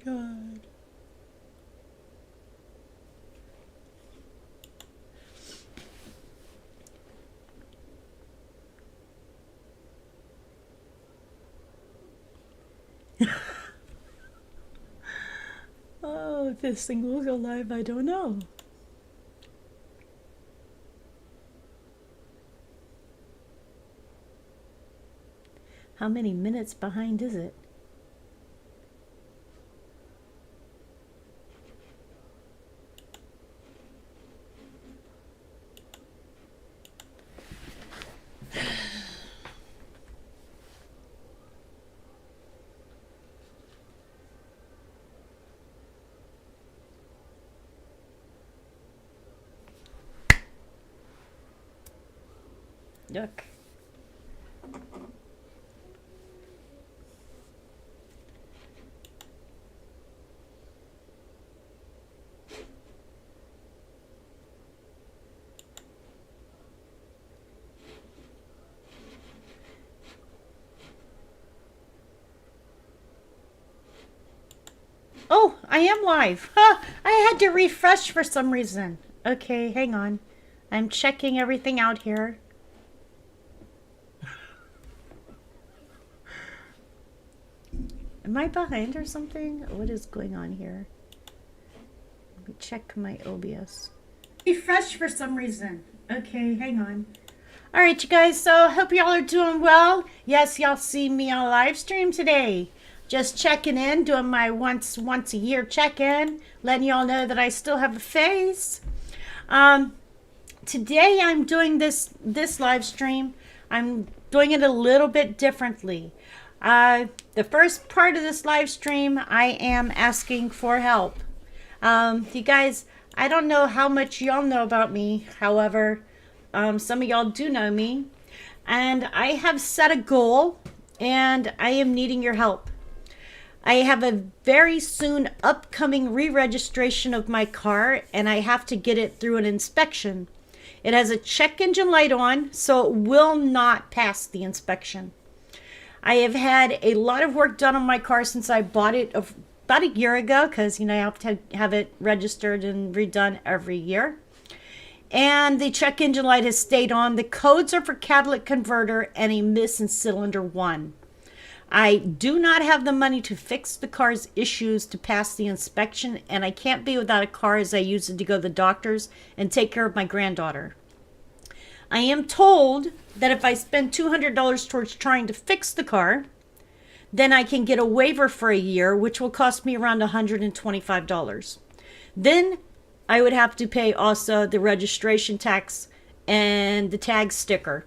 God. Oh, if this thing will go live, I don't know. How many minutes behind is it? Yuck. Oh, I am live. Huh, I had to refresh for some reason. Okay, hang on. I'm checking everything out here. Am I behind or something? What is going on here? Let me check my OBS. Refresh for some reason. Okay, hang on. All right, you guys, so hope y'all are doing well. Yes, y'all see me on live stream today. Just checking in, doing my once a year check-in, letting y'all know that I still have a face. Today I'm doing this live stream. I'm doing it a little bit differently. The first part of this live stream, I am asking for help. You guys, I don't know how much y'all know about me. However, some of y'all do know me. And I have set a goal, and I am needing your help. I have a very soon upcoming re-registration of my car, and I have to get it through an inspection. It has a check engine light on, so it will not pass the inspection. I have had a lot of work done on my car since I bought it about a year ago, because, you know, I have to have it registered and redone every year. And the check engine light has stayed on. The codes are for catalytic converter and emission in cylinder 1. I do not have the money to fix the car's issues to pass the inspection, and I can't be without a car as I use it to go to the doctors and take care of my granddaughter. I am told that if I spend $200 towards trying to fix the car, then I can get a waiver for a year, which will cost me around $125. Then I would have to pay also the registration tax and the tag sticker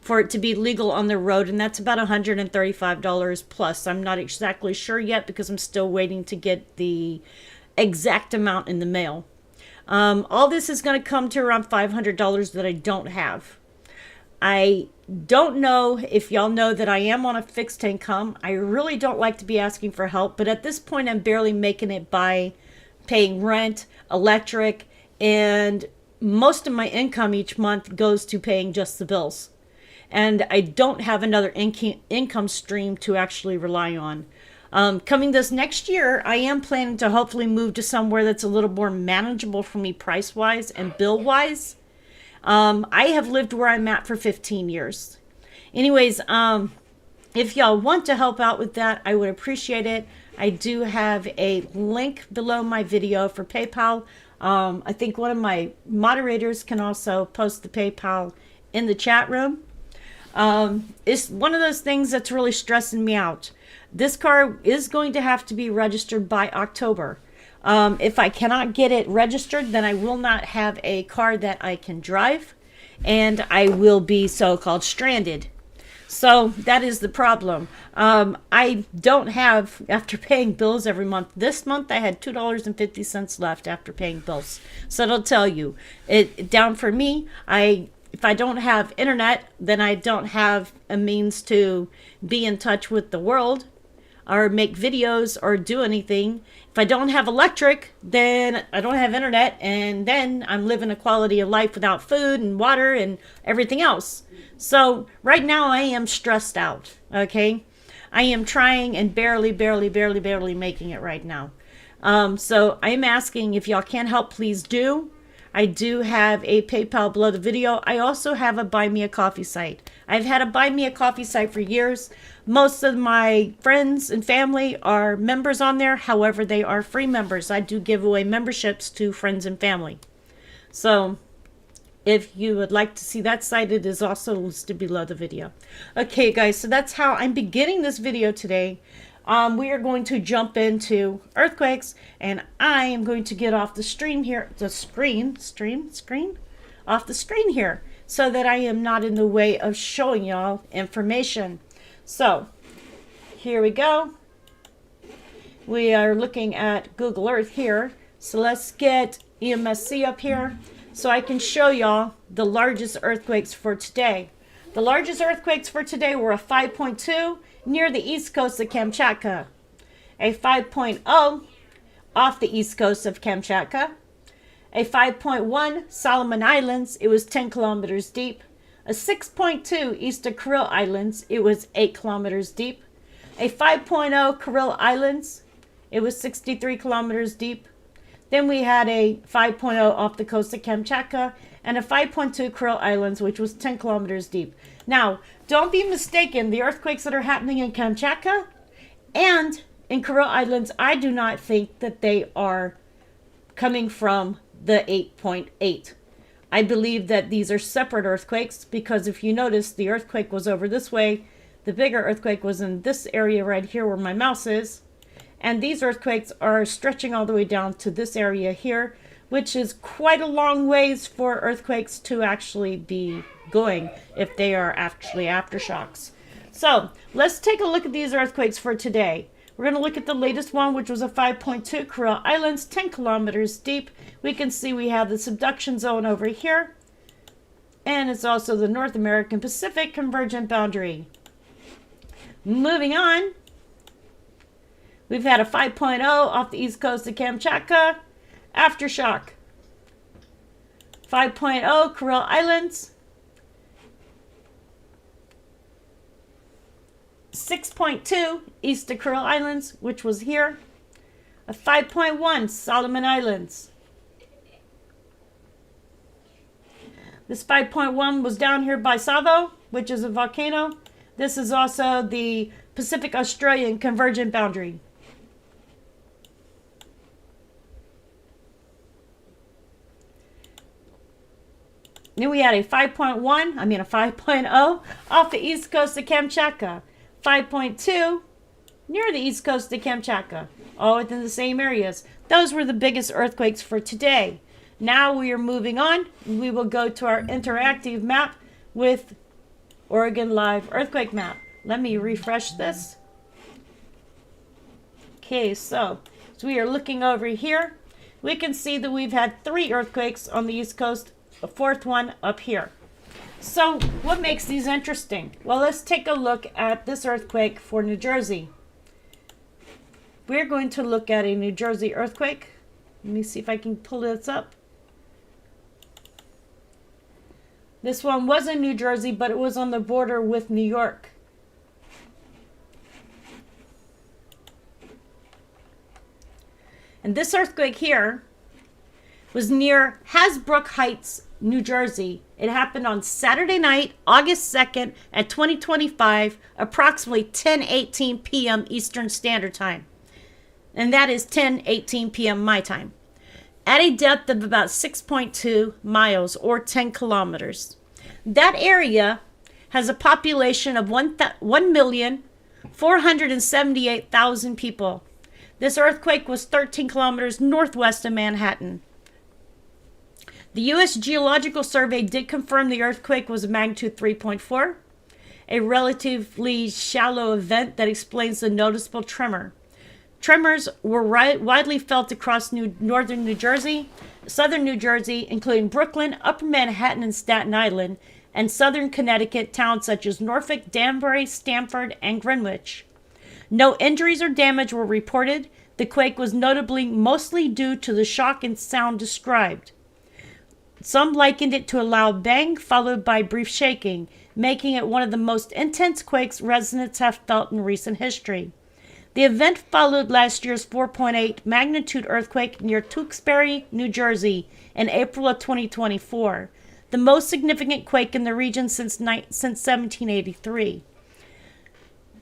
for it to be legal on the road, and that's about $135 plus. I'm not exactly sure yet because I'm still waiting to get the exact amount in the mail. All this is going to come to around $500 that I don't have. I don't know if y'all know that I am on a fixed income. I really don't like to be asking for help, but at this point I'm barely making it by paying rent, electric, and most of my income each month goes to paying just the bills. And I don't have another income stream to actually rely on. Coming this next year, I am planning to hopefully move to somewhere that's a little more manageable for me price-wise and bill-wise. I have lived where I'm at for 15 years. Anyways, if y'all want to help out with that, I would appreciate it. I do have a link below my video for PayPal. I think one of my moderators can also post the PayPal in the chat room. It's one of those things that's really stressing me out. This car is going to have to be registered by October. If I cannot get it registered, then I will not have a car that I can drive, and I will be so-called stranded. So that is the problem. I don't have, after paying bills every month, this month I had $2.50 left after paying bills. So it'll tell you, down for me, if I don't have internet, then I don't have a means to be in touch with the world or make videos or do anything. If I don't have electric, then I don't have internet, and then I'm living a quality of life without food and water and everything else. So right now I am stressed out, okay? I am trying and barely making it right now. So I'm asking if y'all can help, please do. I do have a PayPal below the video. I also have a Buy Me a Coffee site. I've had a Buy Me a Coffee site for years. Most of my friends and family are members on there. However, they are free members. I do give away memberships to friends and family. So if you would like to see that site, it is also listed below the video. Okay, guys, so that's how I'm beginning this video today. We are going to jump into earthquakes, and I am going to get off the stream here, off the screen here, so that I am not in the way of showing y'all information. So here we go. We are looking at Google Earth here. So let's get EMSC up here so I can show y'all the largest earthquakes for today. The largest earthquakes for today were a 5.2 near the east coast of Kamchatka, a 5.0 off the east coast of Kamchatka, a 5.1 Solomon Islands, it was 10 kilometers deep, a 6.2 east of Kuril Islands, it was 8 kilometers deep, a 5.0 Kuril Islands, it was 63 kilometers deep. Then we had a 5.0 off the coast of Kamchatka and a 5.2 Kuril Islands, which was 10 kilometers deep. Now, don't be mistaken, the earthquakes that are happening in Kamchatka and in Kuril Islands, I do not think that they are coming from the 8.8. I believe that these are separate earthquakes because if you notice, the earthquake was over this way. The bigger earthquake was in this area right here where my mouse is. And these earthquakes are stretching all the way down to this area here, which is quite a long ways for earthquakes to actually be going if they are actually aftershocks. So let's take a look at these earthquakes for today. We're going to look at the latest one, which was a 5.2 Kuril Islands, 10 kilometers deep. We can see we have the subduction zone over here. And it's also the North American Pacific convergent boundary. Moving on. We've had a 5.0 off the east coast of Kamchatka, aftershock. 5.0 Kuril Islands. 6.2 east of Kuril Islands, which was here. A 5.1 Solomon Islands. This 5.1 was down here by Savo, which is a volcano. This is also the Pacific Australian convergent boundary. Then we had a 5.0 off the east coast of Kamchatka. 5.2 near the east coast of Kamchatka, all within the same areas. Those were the biggest earthquakes for today. Now we are moving on. We will go to our interactive map with Oregon Live Earthquake Map. Let me refresh this. Okay, so we are looking over here. We can see that we've had 3 earthquakes on the east coast, a 4th one up here. So what makes these interesting? Well, let's take a look at this earthquake for New Jersey. We're going to look at a New Jersey earthquake. Let me see if I can pull this up. This one was in New Jersey, but it was on the border with New York. And this earthquake here was near Hasbrook Heights, New Jersey. It happened on Saturday night, August 2nd at 2025, approximately 10:18 p.m. Eastern Standard Time. And that is 10:18 p.m. my time. At a depth of about 6.2 miles or 10 kilometers. That area has a population of 1,478,000 people. This earthquake was 13 kilometers northwest of Manhattan. The U.S. Geological Survey did confirm the earthquake was a magnitude 3.4, a relatively shallow event that explains the noticeable tremor. Tremors were widely felt across northern New Jersey, southern New Jersey, including Brooklyn, Upper Manhattan, and Staten Island, and southern Connecticut towns such as Norfolk, Danbury, Stamford, and Greenwich. No injuries or damage were reported. The quake was notably mostly due to the shock and sound described. Some likened it to a loud bang followed by brief shaking. making it one of the most intense quakes residents have felt in recent history. The event followed last year's 4.8 magnitude earthquake near Tewksbury, New Jersey, in April of 2024, the most significant quake in the region since 1783.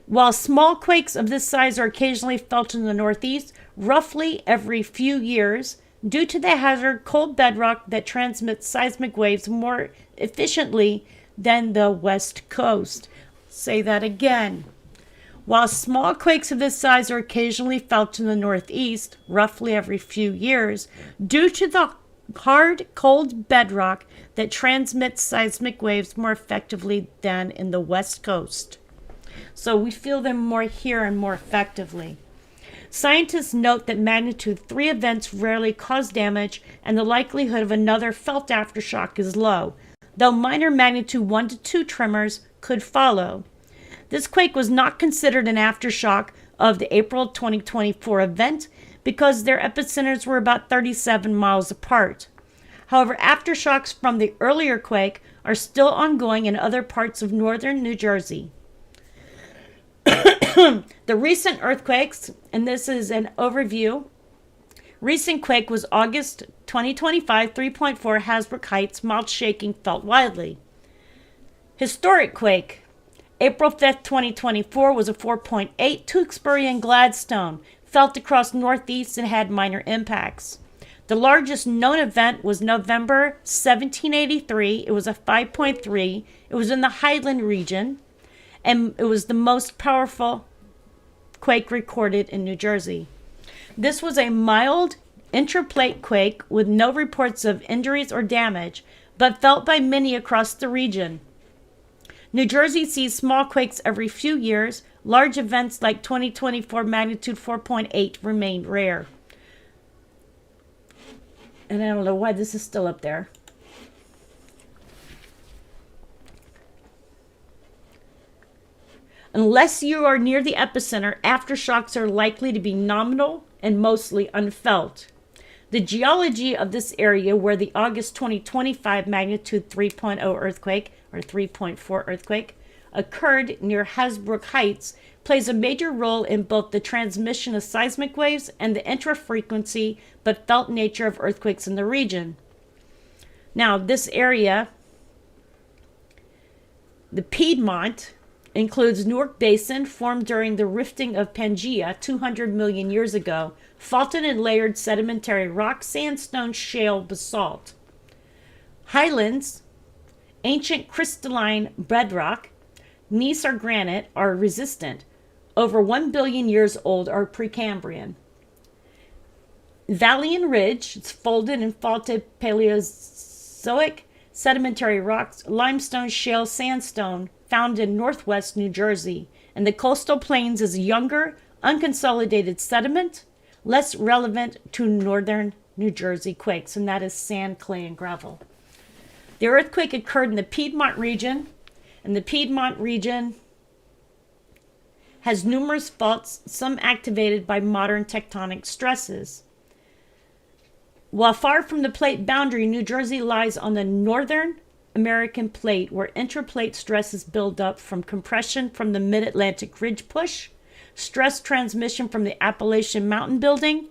While small quakes of this size are occasionally felt in the Northeast, roughly every few years, due to the hazard cold bedrock that transmits seismic waves more efficiently than the West Coast. Say that again. While small quakes of this size are occasionally felt in the Northeast, roughly every few years, due to the hard, cold bedrock that transmits seismic waves more effectively than in the West Coast. So we feel them more here and more effectively. Scientists note that magnitude 3 events rarely cause damage, and the likelihood of another felt aftershock is low, though minor magnitude 1 to 2 tremors could follow. This quake was not considered an aftershock of the April 2024 event because their epicenters were about 37 miles apart. However, aftershocks from the earlier quake are still ongoing in other parts of northern New Jersey. The recent earthquakes, and this is an overview. Recent quake was August 2025, 3.4 Hasbrook Heights, mild shaking felt widely. Historic quake. April 5th, 2024 was a 4.8 Tewksbury and Gladstone, felt across Northeast and had minor impacts. The largest known event was November 1783. It was a 5.3. It was in the Highland region, and it was the most powerful quake recorded in New Jersey. This was a mild intraplate quake with no reports of injuries or damage, but felt by many across the region. New Jersey sees small quakes every few years. Large events like 2024 magnitude 4.8 remain rare. And I don't know why this is still up there. Unless you are near the epicenter, aftershocks are likely to be nominal and mostly unfelt. The geology of this area, where the August 2025 magnitude 3.0 earthquake or 3.4 earthquake occurred near Hasbrook Heights, plays a major role in both the transmission of seismic waves and the intra-frequency but felt nature of earthquakes in the region. Now, this area, the Piedmont, includes Newark Basin, formed during the rifting of Pangaea 200 million years ago, faulted and layered sedimentary rock, sandstone, shale, basalt. Highlands, ancient crystalline bedrock, gneiss or granite, are resistant. Over 1 billion years old, are Precambrian. Valley and Ridge, it's folded and faulted Paleozoic sedimentary rocks, limestone, shale, sandstone, found in northwest New Jersey. And the coastal plains is younger, unconsolidated sediment, less relevant to northern New Jersey quakes, and that is sand, clay, and gravel. The earthquake occurred in the Piedmont region, and the Piedmont region has numerous faults, some activated by modern tectonic stresses. While far from the plate boundary, New Jersey lies on the northern American plate, where intraplate stresses build up from compression from the mid-Atlantic ridge push, stress transmission from the Appalachian mountain building,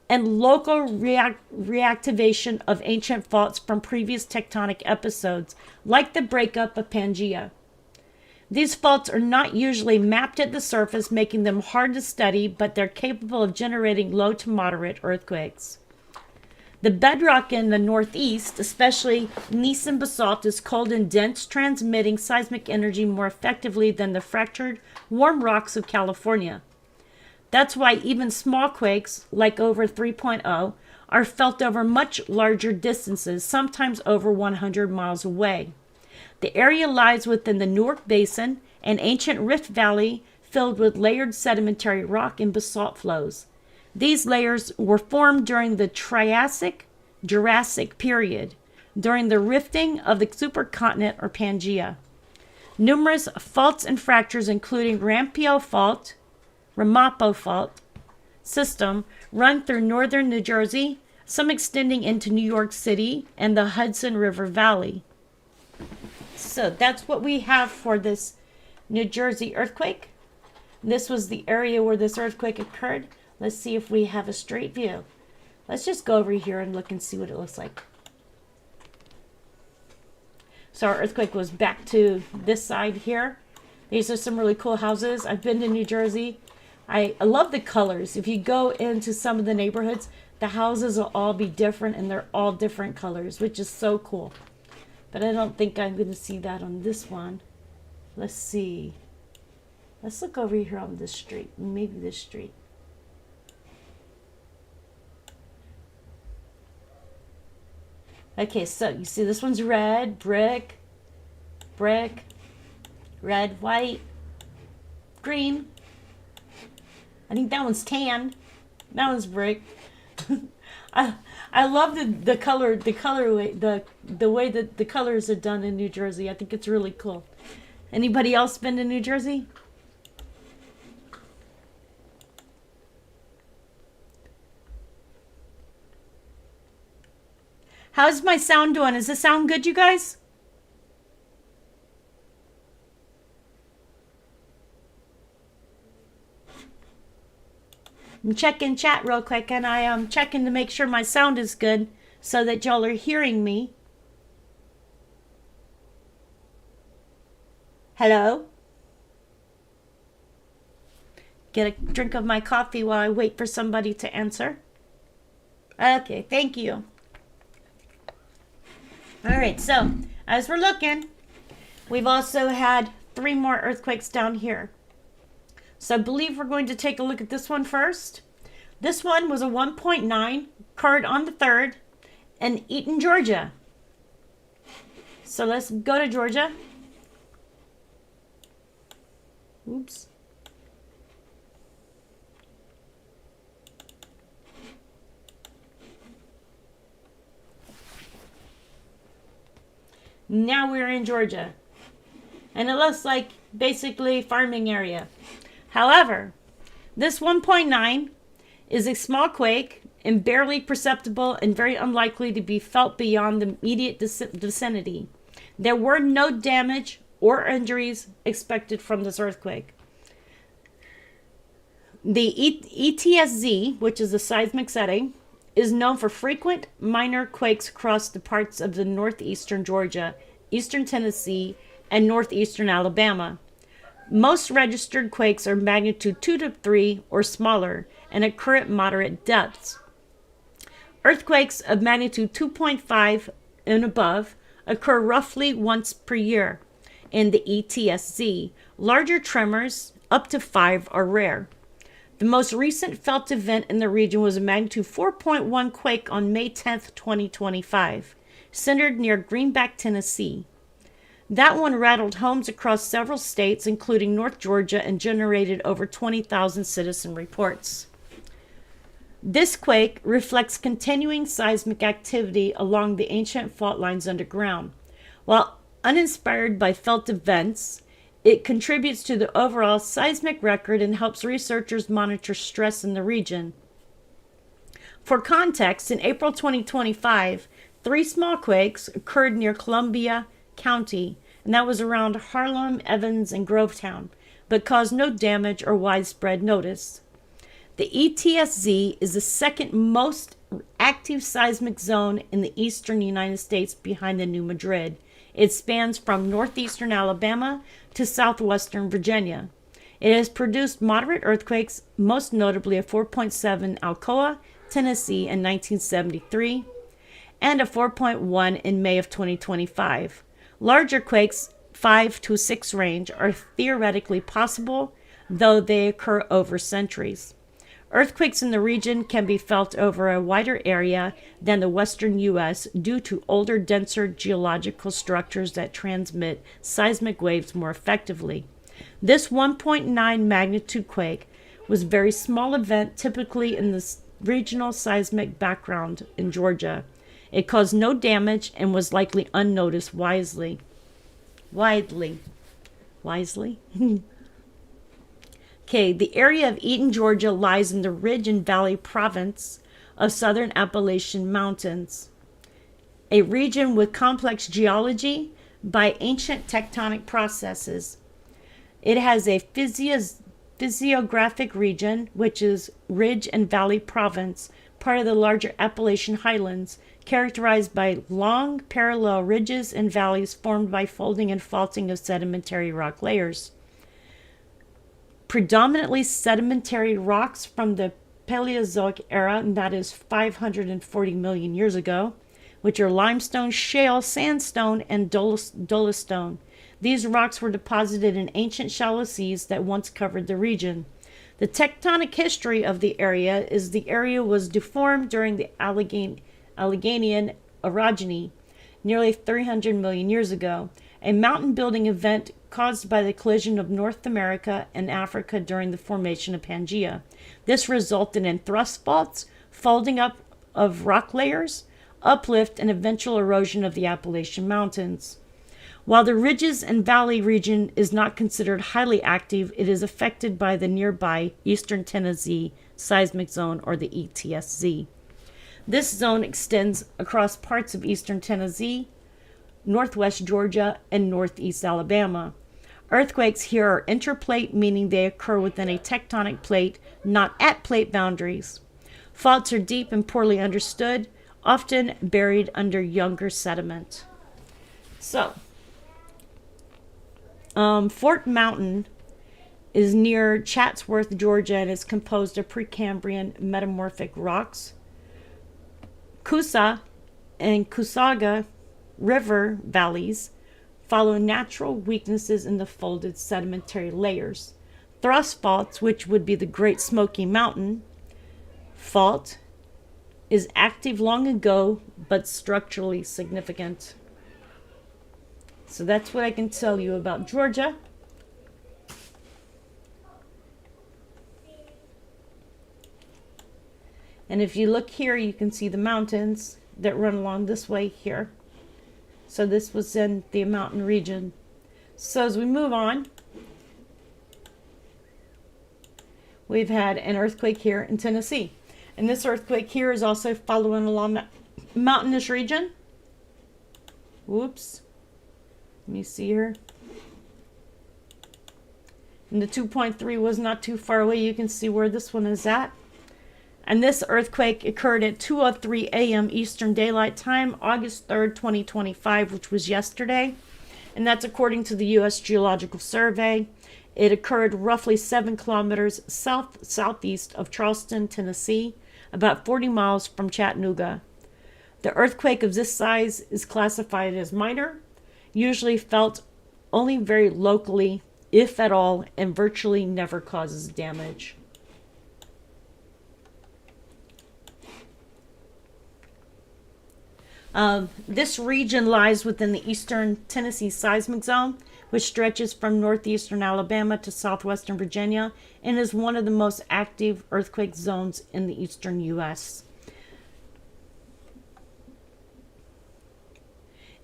and local reactivation of ancient faults from previous tectonic episodes, like the breakup of Pangaea. These faults are not usually mapped at the surface, making them hard to study, but they're capable of generating low to moderate earthquakes. The bedrock in the Northeast, especially gneiss and basalt, is cold and dense, transmitting seismic energy more effectively than the fractured, warm rocks of California. That's why even small quakes, like over 3.0, are felt over much larger distances, sometimes over 100 miles away. The area lies within the Newark Basin, an ancient rift valley filled with layered sedimentary rock and basalt flows. These layers were formed during the Triassic-Jurassic period, during the rifting of the supercontinent or Pangaea. Numerous faults and fractures, including Ramapo Fault system, run through northern New Jersey, some extending into New York City and the Hudson River Valley. so that's what we have for this New Jersey earthquake. This was the area where this earthquake occurred. Let's see if we have a straight view. Let's just go over here and look and see what it looks like. So our earthquake was back to this side here. These are some really cool houses. I've been to New Jersey. I love the colors. If you go into some of the neighborhoods, the houses will all be different and they're all different colors, which is so cool. But I don't think I'm going to see that on this one. Let's see. Let's look over here on this street. Maybe this street. Okay, so you see this one's red, brick, red, white, green. I think that one's tan. That one's brick. I love the color, the way that the colors are done in New Jersey. I think it's really cool. Anybody else been to New Jersey? How's my sound doing? Does it sound good, you guys? I'm checking chat real quick, and I am checking to make sure my sound is good so that y'all are hearing me. Hello? Get a drink of my coffee while I wait for somebody to answer. Okay, thank you. All right, so as we're looking, we've also had 3 more earthquakes down here. So I believe we're going to take a look at this one first. This one was a 1.9, occurred on the 3rd in Eaton, Georgia. So let's go to Georgia. Oops. Now we're in Georgia. And it looks like basically farming area. However, this 1.9 is a small quake and barely perceptible and very unlikely to be felt beyond the immediate vicinity. There were no damage or injuries expected from this earthquake. The ETSZ, which is the seismic setting, is known for frequent minor quakes across the parts of the northeastern Georgia, eastern Tennessee, and northeastern Alabama. Most registered quakes are magnitude 2 to 3 or smaller and occur at moderate depths. Earthquakes of magnitude 2.5 and above occur roughly once per year in the ETSZ. Larger tremors, up to 5, are rare. The most recent felt event in the region was a magnitude 4.1 quake on May 10th, 2025, centered near Greenback, Tennessee. That one rattled homes across several states, including North Georgia, and generated over 20,000 citizen reports. This quake reflects continuing seismic activity along the ancient fault lines underground. While uninspired by felt events, it contributes to the overall seismic record and helps researchers monitor stress in the region. For context, in April 2025, 3 small quakes occurred near Columbia County, and that was around Harlem, Evans, and Grovetown, but caused no damage or widespread notice. The ETSZ is the second most active seismic zone in the eastern United States behind the New Madrid. It spans from northeastern Alabama to southwestern Virginia. It has produced moderate earthquakes, most notably a 4.7 in Alcoa, Tennessee in 1973, and a 4.1 in May of 2025. Larger quakes, 5 to 6 range, are theoretically possible, though they occur over centuries. Earthquakes in the region can be felt over a wider area than the western U.S. due to older, denser geological structures that transmit seismic waves more effectively. This 1.9 magnitude quake was a very small event, typically in the regional seismic background in Georgia. It caused no damage and was likely unnoticed widely. Okay, the area of Eaton, Georgia lies in the Ridge and Valley province of southern Appalachian Mountains, a region with complex geology, by ancient tectonic processes. It has a physiographic region, which is Ridge and Valley Province, part of the larger Appalachian Highlands, characterized by long parallel ridges and valleys formed by folding and faulting of sedimentary rock layers. Predominantly sedimentary rocks from the Paleozoic era, and that is 540 million years ago, which are limestone, shale, sandstone, and dolostone. These rocks were deposited in ancient shallow seas that once covered the region. The tectonic history of the area is the area was deformed during the Alleghanian orogeny, nearly 300 million years ago, a mountain building event caused by the collision of North America and Africa during the formation of Pangaea. This resulted in thrust faults, folding up of rock layers, uplift, and eventual erosion of the Appalachian Mountains. While the ridges and valley region is not considered highly active, it is affected by the nearby Eastern Tennessee Seismic Zone, or the ETSZ. This zone extends across parts of eastern Tennessee, northwest Georgia, and northeast Alabama. Earthquakes here are interplate, meaning they occur within a tectonic plate, not at plate boundaries. Faults are deep and poorly understood, often buried under younger sediment. So, Fort Mountain is near Chatsworth, Georgia, and is composed of Precambrian metamorphic rocks. Coosa and Coosaga River valleys follow natural weaknesses in the folded sedimentary layers. Thrust faults, which would be the Great Smoky Mountain fault, is active long ago but structurally significant. So that's what I can tell you about Georgia. And if you look here, you can see the mountains that run along this way here. So this was in the mountain region. So as we move on, we've had an earthquake here in Tennessee. And this earthquake here is also following along that mountainous region. Whoops. Let me see here. And the 2.3 was not too far away. You can see where this one is at. And this earthquake occurred at 2:03 a.m. Eastern Daylight Time, August 3rd, 2025, which was yesterday. And that's according to the U.S. Geological Survey. It occurred roughly 7 kilometers southeast of Charleston, Tennessee, about 40 miles from Chattanooga. The earthquake of this size is classified as minor, usually felt only very locally, if at all, and virtually never causes damage. This region lies within the eastern Tennessee seismic zone, which stretches from northeastern Alabama to southwestern Virginia, and is one of the most active earthquake zones in the eastern U.S.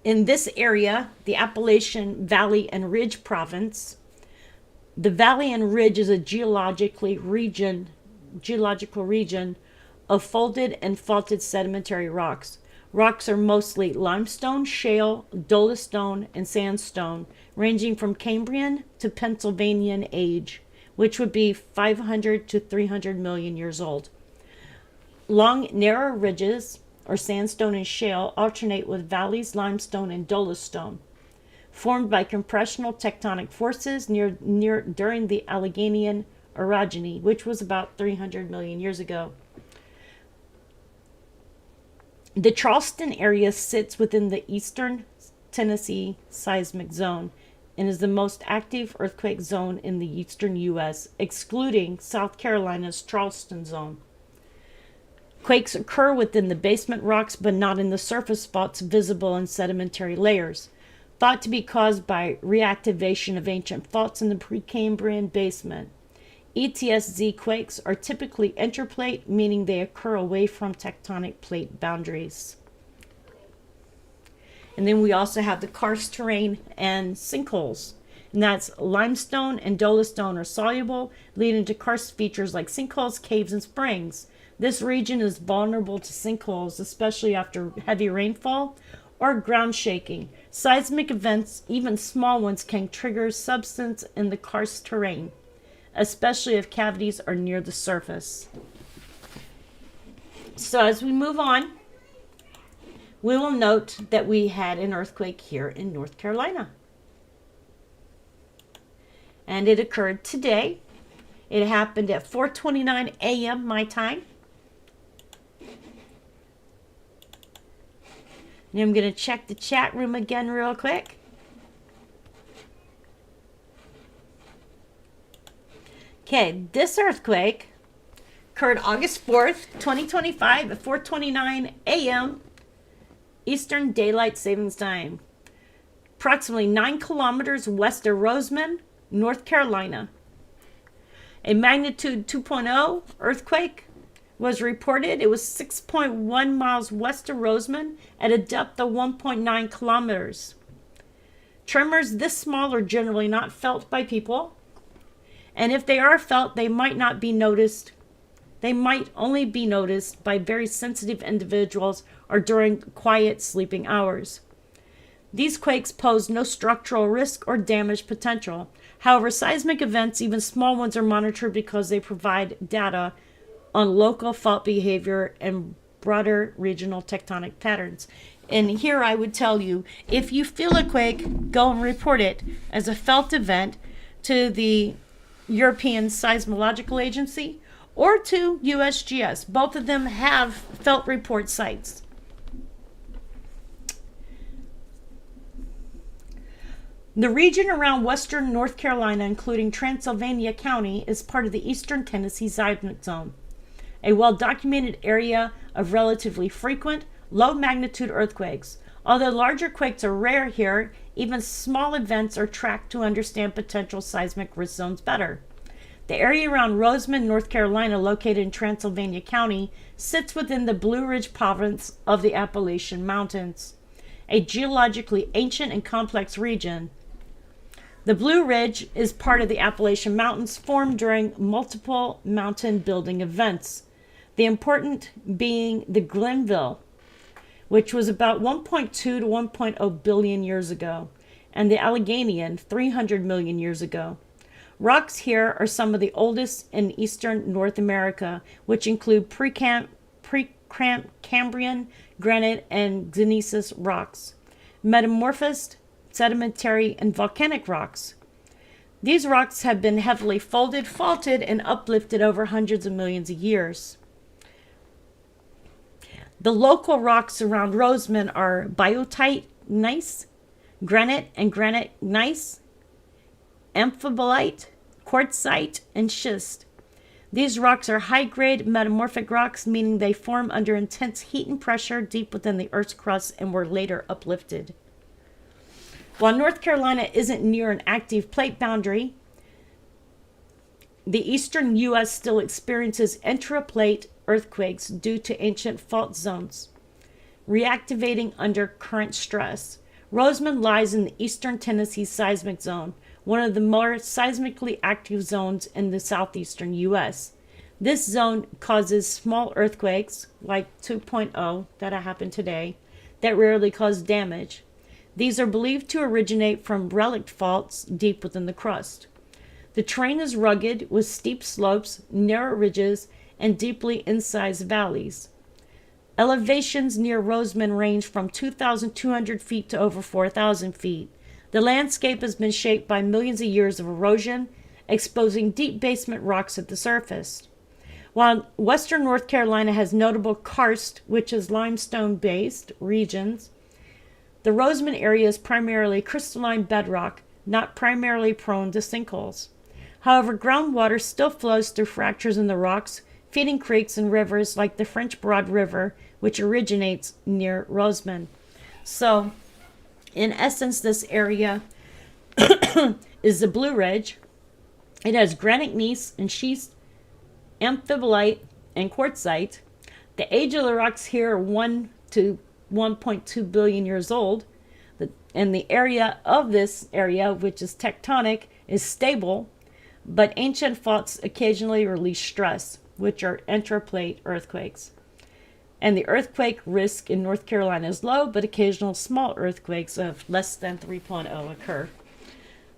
In this area, the Appalachian Valley and Ridge Province, the valley and ridge is a geological region of folded and faulted sedimentary rocks. Rocks are mostly limestone, shale, dolostone, and sandstone, ranging from Cambrian to Pennsylvanian age, which would be 500 to 300 million years old. Long, narrow ridges, or sandstone and shale, alternate with valleys, limestone, and dolostone, formed by compressional tectonic forces during the Alleghanian orogeny, which was about 300 million years ago. The Charleston area sits within the eastern Tennessee seismic zone and is the most active earthquake zone in the eastern U.S., excluding South Carolina's Charleston zone. Quakes occur within the basement rocks, but not in the surface faults visible in sedimentary layers, thought to be caused by reactivation of ancient faults in the Precambrian basement. ETSZ quakes are typically interplate, meaning they occur away from tectonic plate boundaries. And then we also have the karst terrain and sinkholes. And that's limestone and dolostone are soluble, leading to karst features like sinkholes, caves, and springs. This region is vulnerable to sinkholes, especially after heavy rainfall or ground shaking. Seismic events, even small ones, can trigger subsidence in the karst terrain, especially if cavities are near the surface. So as we move on, we will note that we had an earthquake here in North Carolina. And it occurred today. It happened at 4:29 a.m. my time. And I'm going to check the chat room again real quick. Okay, this earthquake occurred August 4th, 2025 at 4:29 a.m. Eastern Daylight Savings Time. Approximately 9 kilometers west of Roseman, North Carolina. A magnitude 2.0 earthquake was reported. It was 6.1 miles west of Roseman at a depth of 1.9 kilometers. Tremors this small are generally not felt by people, and if they are felt, they might not be noticed. They might only be noticed by very sensitive individuals or during quiet sleeping hours. These quakes pose no structural risk or damage potential. However, seismic events, even small ones, are monitored because they provide data on local fault behavior and broader regional tectonic patterns. And here I would tell you, if you feel a quake, go and report it as a felt event to the European Seismological Agency or to USGS. Both of them have felt report sites. The region around western North Carolina, including Transylvania County, is part of the Eastern Tennessee Seismic Zone, a well-documented area of relatively frequent, low-magnitude earthquakes. Although larger quakes are rare here, even small events are tracked to understand potential seismic risk zones better. The area around Roseman, North Carolina, located in Transylvania County, sits within the Blue Ridge province of the Appalachian Mountains, a geologically ancient and complex region. The Blue Ridge is part of the Appalachian Mountains formed during multiple mountain building events, the important being the Glenville, which was about 1.2 to 1.0 billion years ago, and the Alleghanian 300 million years ago. Rocks here are some of the oldest in eastern North America, which include Precambrian, granite, and gneiss rocks, metamorphosed, sedimentary, and volcanic rocks. These rocks have been heavily folded, faulted, and uplifted over hundreds of millions of years. The local rocks around Roseman are biotite gneiss, granite and granite gneiss, amphibolite, quartzite, and schist. These rocks are high-grade metamorphic rocks, meaning they form under intense heat and pressure deep within the Earth's crust and were later uplifted. While North Carolina isn't near an active plate boundary, the eastern U.S. still experiences intraplate earthquakes due to ancient fault zones reactivating under current stress. Roseman lies in the eastern Tennessee seismic zone, one of the more seismically active zones in the southeastern U.S. This zone causes small earthquakes, like 2.0 that happened today, that rarely cause damage. These are believed to originate from relic faults deep within the crust. The terrain is rugged with steep slopes, narrow ridges, and deeply incised valleys. Elevations near Roseman range from 2,200 feet to over 4,000 feet. The landscape has been shaped by millions of years of erosion, exposing deep basement rocks at the surface. While western North Carolina has notable karst, which is limestone-based regions, the Roseman area is primarily crystalline bedrock, not primarily prone to sinkholes. However, groundwater still flows through fractures in the rocks, feeding creeks and rivers like the French Broad River, which originates near Roseman. So, in essence, this area is the Blue Ridge. It has granite gneiss and schist, amphibolite, and quartzite. The age of the rocks here are 1 to 1.2 billion years old. And the area of this area, which is tectonic, is stable, but ancient faults occasionally release stress, which are intraplate earthquakes. And the earthquake risk in North Carolina is low, but occasional small earthquakes of less than 3.0 occur.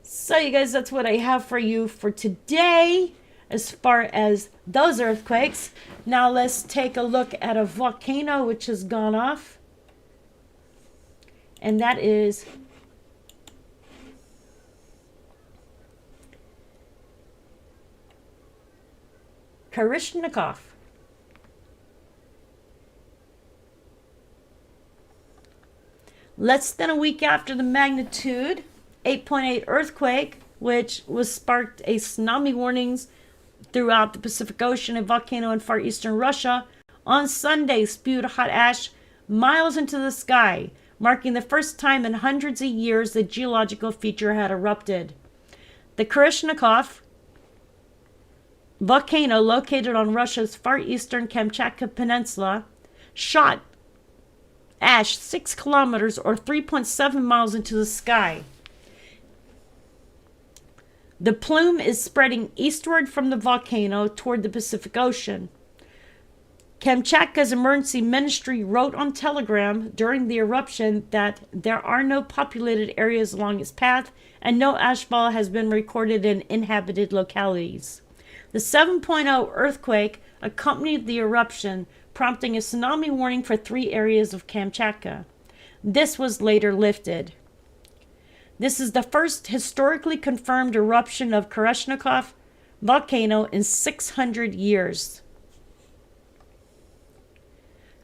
So you guys, that's what I have for you for today as far as those earthquakes. Now let's take a look at a volcano which has gone off. And that is Karishnikov. Less than a week after the magnitude 8.8 earthquake, which was sparked a tsunami warnings throughout the Pacific Ocean, a volcano in far eastern Russia on Sunday spewed hot ash miles into the sky, marking the first time in hundreds of years the geological feature had erupted. The Karishnikov volcano, located on Russia's far eastern Kamchatka Peninsula, shot ash 6 kilometers or 3.7 miles into the sky. The plume is spreading eastward from the volcano toward the Pacific Ocean. Kamchatka's emergency ministry wrote on Telegram during the eruption that there are no populated areas along its path and no ashfall has been recorded in inhabited localities. The 7.0 earthquake accompanied the eruption, prompting a tsunami warning for 3 areas of Kamchatka. This was later lifted. This is the first historically confirmed eruption of Karishnikov volcano in 600 years.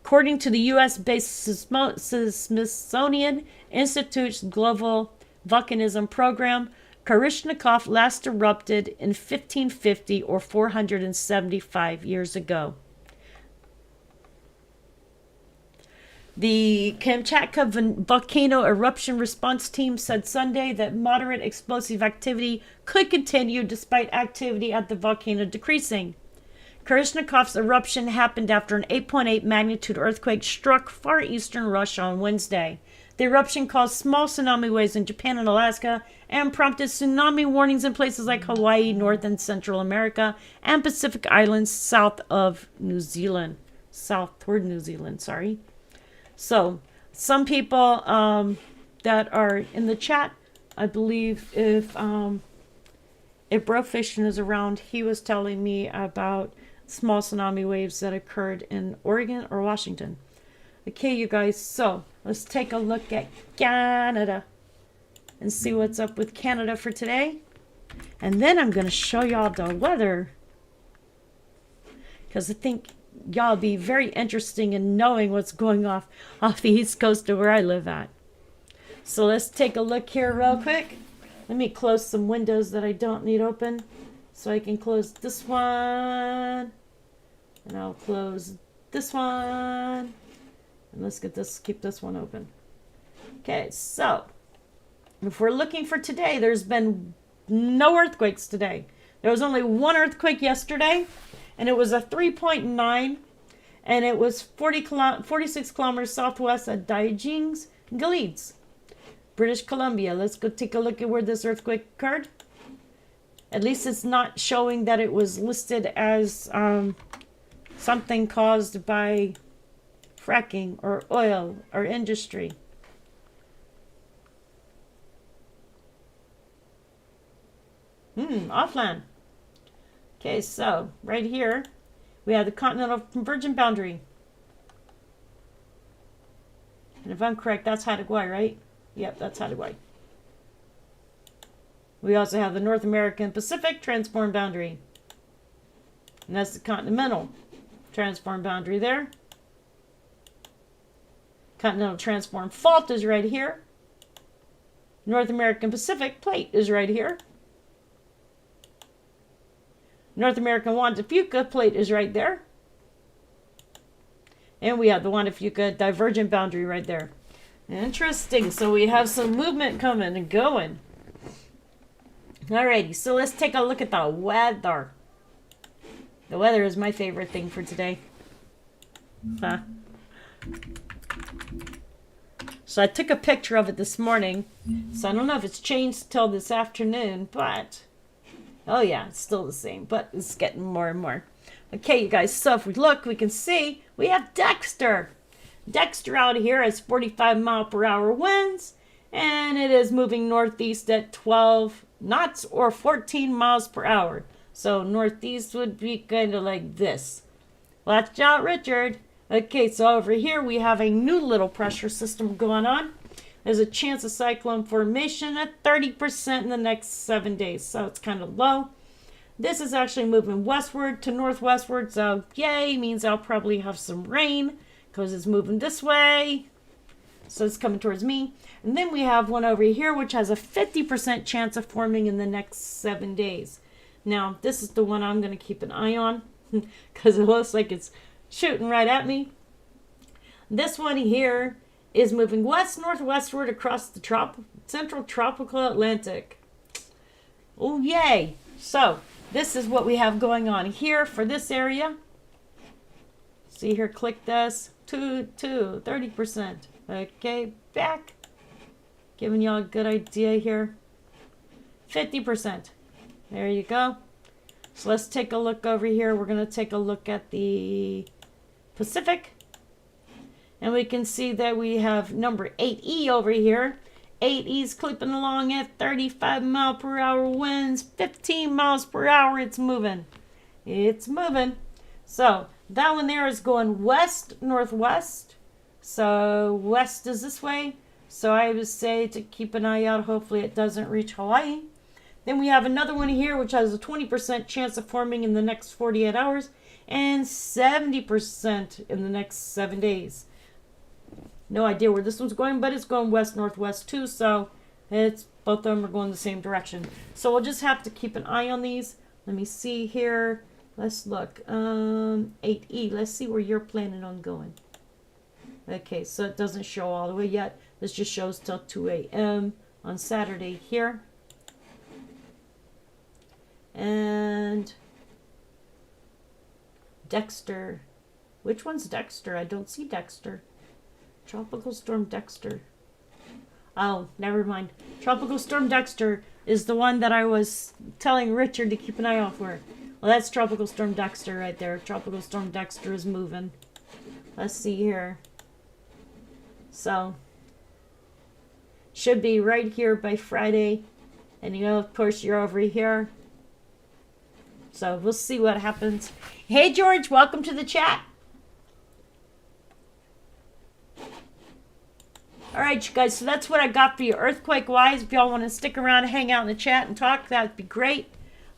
According to the U.S.-based Smithsonian Institute's Global Volcanism Program, Karishnikov last erupted in 1550 or 475 years ago. The Kamchatka Volcano Eruption Response Team said Sunday that moderate explosive activity could continue despite activity at the volcano decreasing. Karishnikov's eruption happened after an 8.8 magnitude earthquake struck far eastern Russia on Wednesday. The eruption caused small tsunami waves in Japan and Alaska and prompted tsunami warnings in places like Hawaii, North and Central America, and Pacific Islands south of New Zealand. Southward New Zealand, sorry. So, some people that are in the chat, I believe if Brofishin is around, he was telling me about small tsunami waves that occurred in Oregon or Washington. Okay, you guys, so let's take a look at Canada and see what's up with Canada for today. And then I'm going to show y'all the weather, because I think y'all be very interesting in knowing what's going off the east coast of where I live at. So let's take a look here real quick. Let me close some windows that I don't need open. So I can close this one. And I'll close this one. And let's get this, keep this one open. Okay, so if we're looking for today, there's been no earthquakes today. There was only one earthquake yesterday, and it was a 3.9, and it was 46 kilometers southwest of Daijings, Galides, British Columbia. Let's go take a look at where this earthquake occurred. At least it's not showing that it was listed as something caused by fracking or oil or industry. Offland. Okay, so right here we have the continental convergent boundary. And if I'm correct, that's Hawaii, right? Yep, that's Hawaii. We also have the North American Pacific transform boundary. And that's the continental transform boundary there. Continental transform fault is right here. North American Pacific plate is right here. North American Juan de Fuca plate is right there. And we have the Juan de Fuca divergent boundary right there. Interesting. So we have some movement coming and going. Alrighty, so let's take a look at the weather. The weather is my favorite thing for today. So I took a picture of it this morning. So I don't know if it's changed till this afternoon, but oh yeah, it's still the same, but it's getting more and more. Okay, you guys, so if we look, we can see We have Dexter. Dexter out here has 45-mile-per-hour winds, and it is moving northeast at 12 knots or 14 miles per hour. So northeast would be kind of like this. Watch out, Richard. Okay, so over here we have a new little pressure system going on. There's a chance of cyclone formation at 30% in the next 7 days, so it's kind of low. This is actually moving westward to northwestward, so yay, means I'll probably have some rain because it's moving this way. So it's coming towards me. And then we have one over here which has a 50% chance of forming in the next 7 days. Now, this is the one I'm going to keep an eye on because it looks like it's shooting right at me. This one here is moving west-northwestward across the central tropical Atlantic. Oh, yay. So, this is what we have going on here for this area. See here, click this. 30%. Okay, back. Giving y'all a good idea here. 50%. There you go. So let's take a look over here. We're going to take a look at the Pacific. And we can see that we have number 8E over here. 8E's clipping along at 35-mile-per-hour winds. 15 miles per hour. It's moving. It's moving. So that one there is going west-northwest. So west is this way. So I would say to keep an eye out. Hopefully it doesn't reach Hawaii. Then we have another one here which has a 20% chance of forming in the next 48 hours. And 70% in the next 7 days. No idea where this one's going, but it's going west-northwest too, so it's both of them are going the same direction. So we'll just have to keep an eye on these. Let me see here. Let's look. 8E. Let's see where you're planning on going. Okay, so it doesn't show all the way yet. This just shows till 2 a.m. on Saturday here. And Dexter. Which one's Dexter? I don't see Dexter. Tropical Storm Dexter. Oh, never mind. Tropical Storm Dexter is the one that I was telling Richard to keep an eye out for. Well, that's Tropical Storm Dexter right there. Tropical Storm Dexter is moving. Let's see here. So, should be right here by Friday. And you know, of course, you're over here. So, we'll see what happens. Hey, George, welcome to the chat. All right, you guys, so that's what I got for you earthquake-wise. If y'all want to stick around and hang out in the chat and talk, that would be great.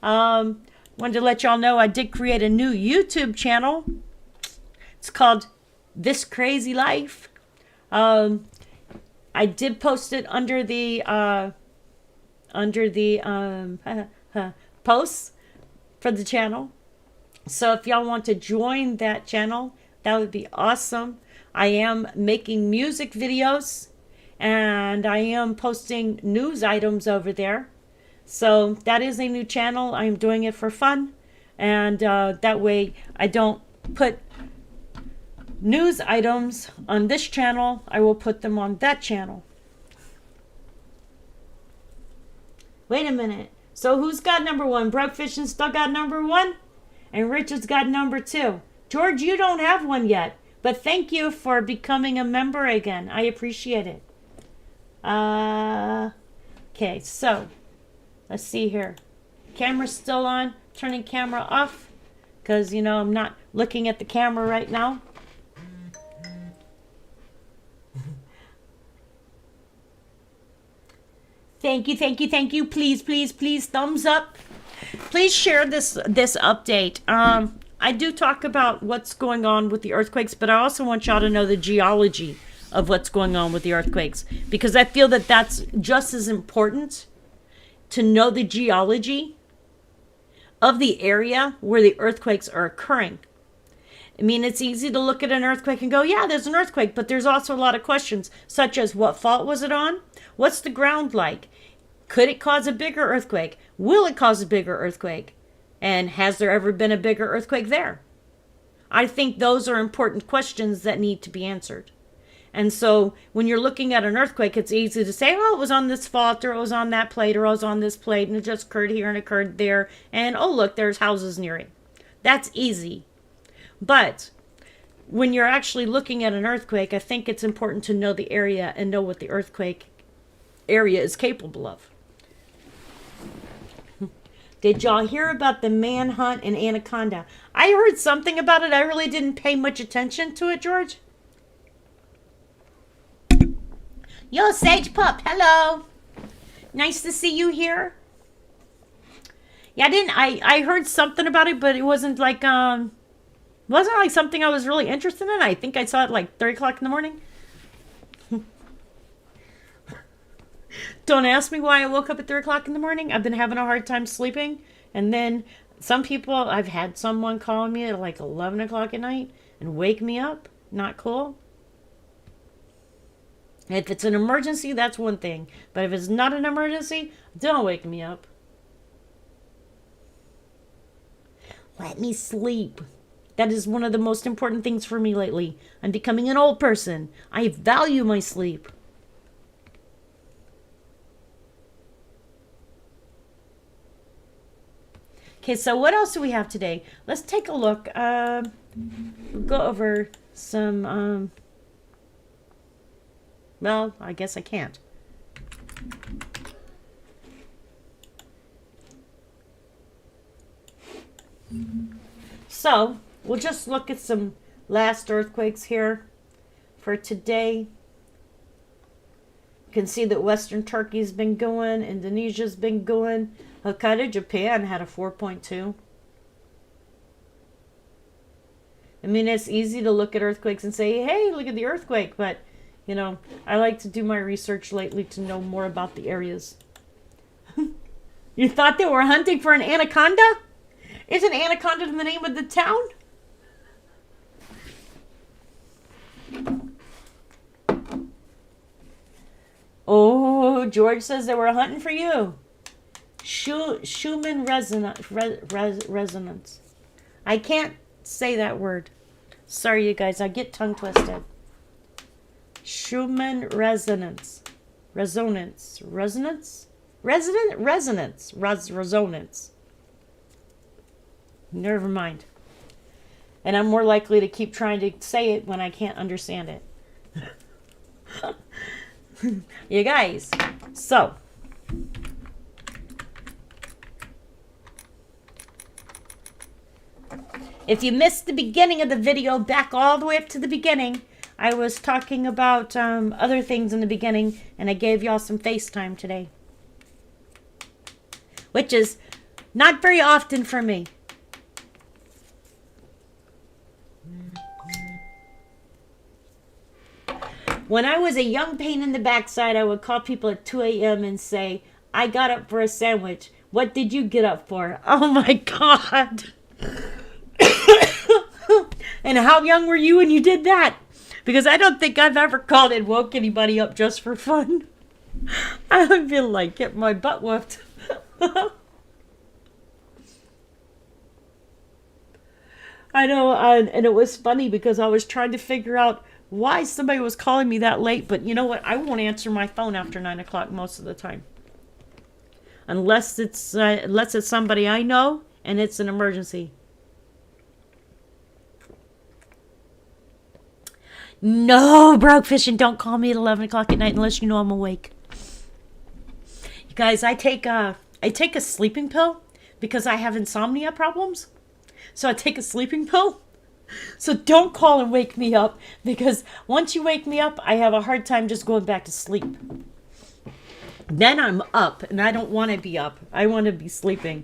Wanted to let y'all know I did create a new YouTube channel. It's called This Crazy Life. I did post it under the posts for the channel. So if y'all want to join that channel, that would be awesome. I am making music videos and I am posting news items over there. So that is a new channel. I'm doing it for fun. And that way I don't put news items on this channel. I will put them on that channel. Wait a minute. So who's got number 1? Breakfast still got number 1? And Richard's got number 2. George, you don't have one yet. But thank you for becoming a member again. I appreciate it. Okay, so let's see here. Camera's still on. Turning camera off because, you know, I'm not looking at the camera right now. Thank you, thank you, thank you. Please, please, please, thumbs up. Please share this update. I do talk about what's going on with the earthquakes, but I also want y'all to know the geology of what's going on with the earthquakes, because I feel that that's just as important to know the geology of the area where the earthquakes are occurring. I mean, it's easy to look at an earthquake and go, yeah, there's an earthquake, but there's also a lot of questions, such as what fault was it on? What's the ground like? Could it cause a bigger earthquake? Will it cause a bigger earthquake? And has there ever been a bigger earthquake there? I think those are important questions that need to be answered. And so when you're looking at an earthquake, it's easy to say, oh, it was on this fault, or it was on that plate, or it was on this plate, and it just occurred here and occurred there. And, oh, look, there's houses near it. That's easy. But when you're actually looking at an earthquake, I think it's important to know the area and know what the earthquake area is capable of. Did y'all hear about the manhunt in Anaconda? I heard something about it. I really didn't pay much attention to it, George. Yo, Sage Pup, hello. Nice to see you here. Yeah, I heard something about it, but it wasn't like something I was really interested in. I think I saw it like 3 o'clock in the morning. Don't ask me why I woke up at 3 o'clock in the morning. I've been having a hard time sleeping. And then I've had someone call me at like 11 o'clock at night and wake me up. Not cool. If it's an emergency, that's one thing. But if it's not an emergency, don't wake me up. Let me sleep. That is one of the most important things for me lately. I'm becoming an old person. I value my sleep. Okay, so what else do we have today? Let's take a look. We'll go over some, well, I guess I can't. So, we'll just look at some last earthquakes here for today. You can see that Western Turkey's been going, Indonesia's been going. Hokkaido, Japan had a 4.2. I mean, it's easy to look at earthquakes and say, hey, look at the earthquake. But, you know, I like to do my research lately to know more about the areas. You thought they were hunting for an anaconda? Isn't Anaconda the name of the town? Oh, George says they were hunting for you. Schumann resonance. I can't say that word. Sorry, you guys. I get tongue twisted. Schumann resonance. Resonance. Resonance? Resonance. Resonance. Never mind. And I'm more likely to keep trying to say it when I can't understand it. You guys. So. If you missed the beginning of the video, back all the way up to the beginning, I was talking about other things in the beginning, and I gave y'all some FaceTime today. Which is not very often for me. When I was a young pain in the backside, I would call people at 2 a.m. and say, I got up for a sandwich. What did you get up for? Oh my God. And how young were you when you did that? Because I don't think I've ever called and woke anybody up just for fun. I would feel like getting my butt whooped. I know, and it was funny because I was trying to figure out why somebody was calling me that late. But you know what? I won't answer my phone after 9 o'clock most of the time. Unless it's somebody I know and it's an emergency. No, broke fishing. Don't call me at 11 o'clock at night unless you know I'm awake. You guys, I take a sleeping pill because I have insomnia problems. So I take a sleeping pill. So don't call and wake me up because once you wake me up, I have a hard time just going back to sleep. Then I'm up and I don't want to be up. I want to be sleeping.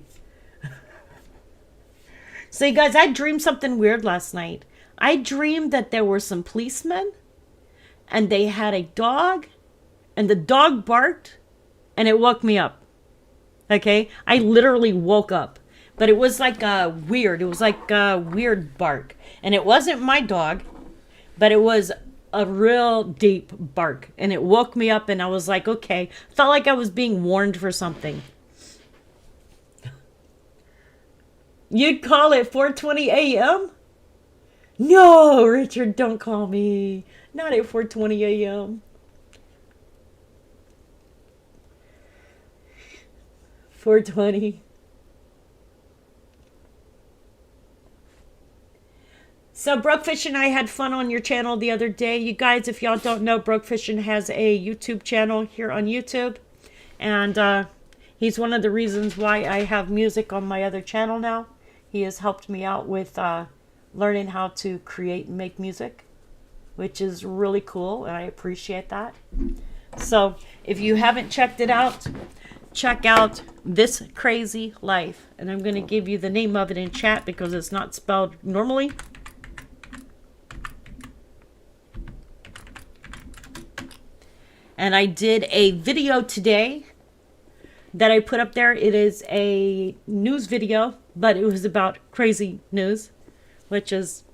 So you guys, I dreamed something weird last night. I dreamed that there were some policemen and they had a dog and the dog barked and it woke me up. Okay? I literally woke up. But it was like it was like a weird bark. And it wasn't my dog, but it was a real deep bark. And it woke me up and I was like, okay. Felt like I was being warned for something. You'd call it 4:20 a.m.? No, Richard, don't call me. Not at 4:20 a.m. 4:20. So So Brokefish and I had fun on your channel the other day. You guys, if y'all don't know, Brokefish has a YouTube channel here on YouTube. And he's one of the reasons why I have music on my other channel now. He has helped me out with learning how to create and make music, which is really cool, and I appreciate that. So if you haven't checked it out, check out This Crazy Life. And I'm going to give you the name of it in chat because it's not spelled normally. And I did a video today that I put up there. It is a news video, but it was about crazy news, which is,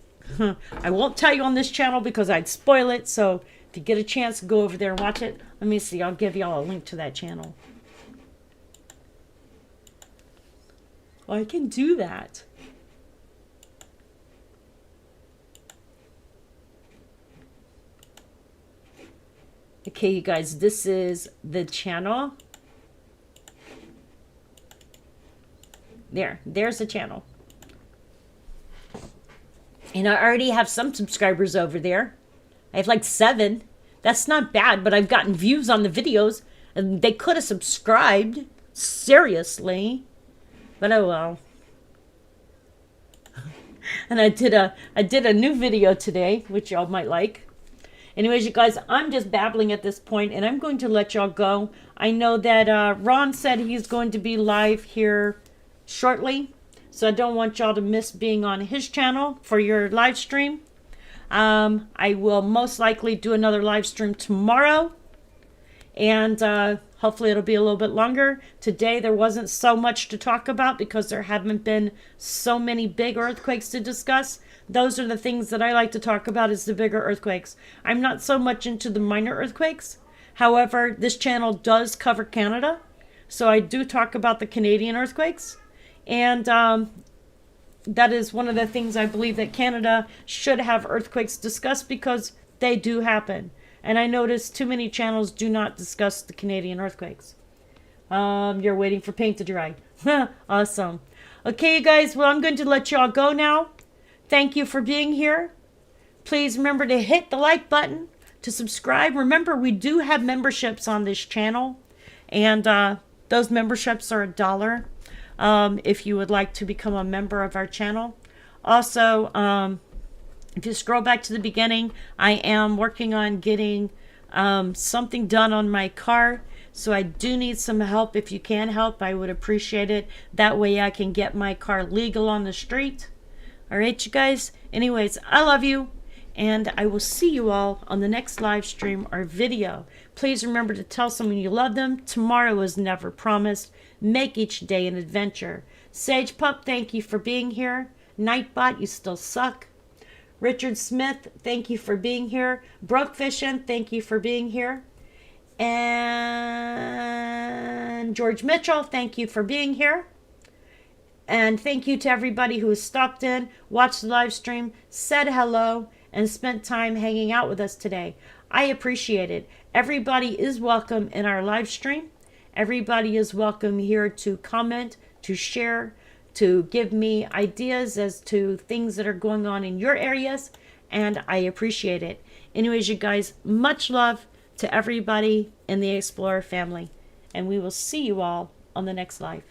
I won't tell you on this channel because I'd spoil it. So if you get a chance, go over there and watch it. Let me see. I'll give y'all a link to that channel. Oh, I can do that. Okay, you guys, this is the channel. There's the channel. And I already have some subscribers over there. I have like 7. That's not bad, but I've gotten views on the videos. And they could have subscribed. Seriously. But oh well. And I did a new video today, which y'all might like. Anyways, you guys, I'm just babbling at this point, and I'm going to let y'all go. I know that Ron said he's going to be live here shortly, so I don't want y'all to miss being on his channel for your live stream. I will most likely do another live stream tomorrow, and hopefully it'll be a little bit longer. Today there wasn't so much to talk about because there haven't been so many big earthquakes to discuss. Those are the things that I like to talk about, is the bigger earthquakes. I'm not so much into the minor earthquakes. However, this channel does cover Canada, so I do talk about the Canadian earthquakes. And that is one of the things I believe that Canada should have earthquakes discussed because they do happen. And I notice too many channels do not discuss the Canadian earthquakes. You're waiting for paint to dry. Awesome. Okay, you guys, well, I'm going to let y'all go now. Thank you for being here. Please remember to hit the like button, to subscribe. Remember, we do have memberships on this channel, and those memberships are $1 if you would like to become a member of our channel. Also, if you scroll back to the beginning, I am working on getting something done on my car. So I do need some help. If you can help, I would appreciate it. That way I can get my car legal on the street. All right, you guys. Anyways, I love you. And I will see you all on the next live stream or video. Please remember to tell someone you love them. Tomorrow is never promised. Make each day an adventure. Sage Pup, thank you for being here. Nightbot, you still suck. Richard Smith, thank you for being here. Brokefishin, thank you for being here. And George Mitchell, thank you for being here. And thank you to everybody who has stopped in, watched the live stream, said hello, and spent time hanging out with us today. I appreciate it. Everybody is welcome in our live stream. Everybody is welcome here to comment, to share, to give me ideas as to things that are going on in your areas, and I appreciate it. Anyways, you guys, much love to everybody in the Explorer family, and we will see you all on the next live.